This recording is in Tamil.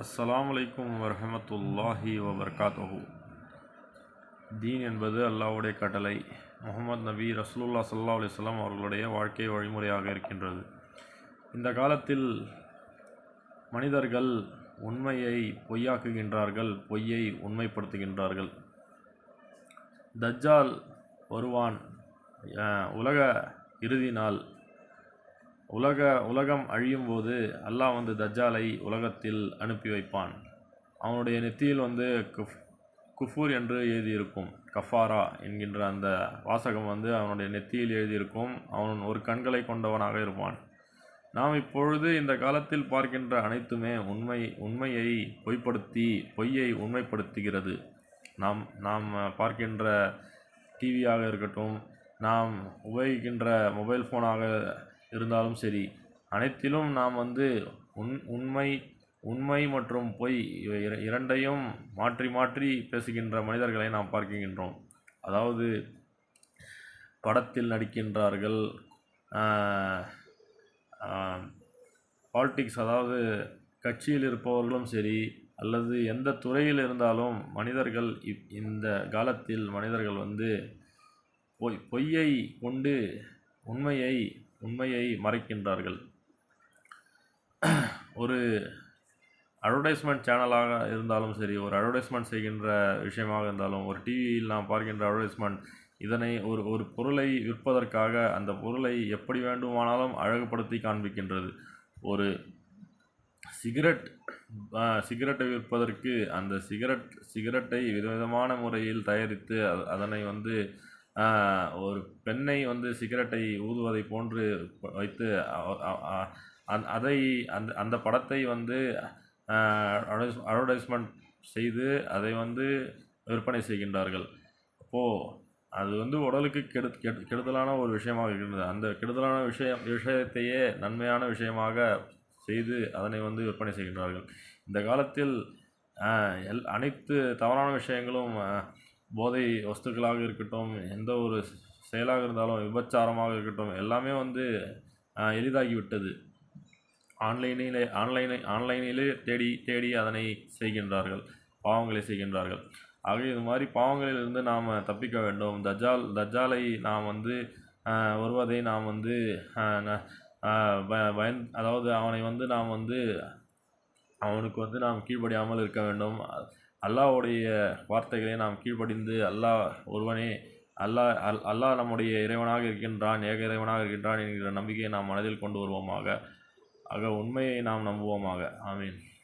அஸ்ஸலாமு அலைக்கும் வரஹமத்துல்லாஹி வபர்காத்துஹு. தீன் என்பது அல்லாஹ்வுடைய கட்டளை. முஹம்மது நபி ரசூலுல்லாஹ் ஸல்லல்லாஹு அலைஹி வஸல்லம் அவர்களுடைய வாழ்க்கை வழிமுறையாக இருக்கின்றது. இந்த காலத்தில் மனிதர்கள் உண்மையை பொய்யாக்குகின்றார்கள், பொய்யை உண்மைப்படுத்துகின்றார்கள். தஜ்ஜால் வருவான். உலக இறுதி நாள், உலகம் அழியும் போது அல்லாஹ் தஜ்ஜாலை உலகத்தில் அனுப்பி வைப்பான். அவனுடைய நெத்தியில் குஃபூர் என்று எழுதியிருக்கும். கஃபாரா என்கின்ற அந்த வாசகம் அவனுடைய நெத்தியில் எழுதியிருக்கும். அவன் ஒரு கண்களை கொண்டவனாக இருப்பான். நாம் இப்பொழுது இந்த காலத்தில் பார்க்கின்ற அனைத்துமே உண்மையை பொய்ப்படுத்தி பொய்யை உண்மைப்படுத்துகிறது. நாம் பார்க்கின்ற டிவியாக இருக்கட்டும், நாம் உபயோகிக்கின்ற மொபைல் ஃபோனாக இருந்தாலும் சரி, அனைத்திலும் நாம் உண்மை மற்றும் பொய் இரண்டையும் மாற்றி மாற்றி பேசுகின்ற மனிதர்களை நாம் பார்க்கின்றோம். அதாவது படத்தில் நடிக்கின்றார்கள், பாலிட்டிக்ஸ், அதாவது கட்சியில் இருப்பவர்களும் சரி அல்லது எந்த துறையில் இருந்தாலும் மனிதர்கள் இந்த காலத்தில் மனிதர்கள் பொய்யை கொண்டு உண்மையை மறைக்கின்றார்கள். ஒரு அட்வர்டைஸ்மெண்ட் சேனலாக இருந்தாலும் சரி, ஒரு அட்வர்டைஸ்மெண்ட் செய்கின்ற விஷயமாக இருந்தாலும், ஒரு டிவியில் நாம் பார்க்கின்ற அட்வர்டைஸ்மெண்ட், இதனை ஒரு பொருளை விற்பதற்காக அந்த பொருளை எப்படி வேண்டுமானாலும் அழகுபடுத்தி காண்பிக்கின்றது. ஒரு சிகரெட்டை விற்பதற்கு அந்த சிகரெட்டை விதவிதமான முறையில் தயாரித்து அதனை ஒரு பெண்ணை சிகரெட்டை ஊதுவதை போன்று வைத்து அந்த படத்தை அட்வர்டைஸ்மெண்ட் செய்து அதை விற்பனை செய்கின்றார்கள். அப்போது அது உடலுக்கு கெடுதலான ஒரு விஷயமாக இருக்கின்றது. அந்த கெடுதலான விஷயத்தையே நன்மையான விஷயமாக செய்து அதனை விற்பனை செய்கின்றார்கள். இந்த காலத்தில் அனைத்து தவறான விஷயங்களும், போதை வஸ்துக்களாக இருக்கட்டும், எந்த ஒரு செயலாக இருந்தாலும், விபச்சாரமாக இருக்கட்டும், எல்லாமே எளிதாகிவிட்டது. ஆன்லைனிலே தேடி அதனை செய்கின்றார்கள், பாவங்களை செய்கின்றார்கள். ஆக இது மாதிரி பாவங்களிலிருந்து நாம் தப்பிக்க வேண்டும். தஜ்ஜாலை நாம் வருவதை நாம் அதாவது அவனை நாம் அவனுக்கு நாம் கீழ்ப்படியாமல் இருக்க வேண்டும். அல்லாஹ்வுடைய வார்த்தைகளை நாம் கீழ்ப்படிந்து அல்லாஹ் நம்முடைய இறைவனாக இருக்கின்றான், ஏக இறைவனாக இருக்கின்றான் என்கிற நம்பிக்கையை நாம் மனதில் கொண்டு வருவோமாக. ஆக உண்மையை நாம் நம்புவோமாக. ஆமீன்.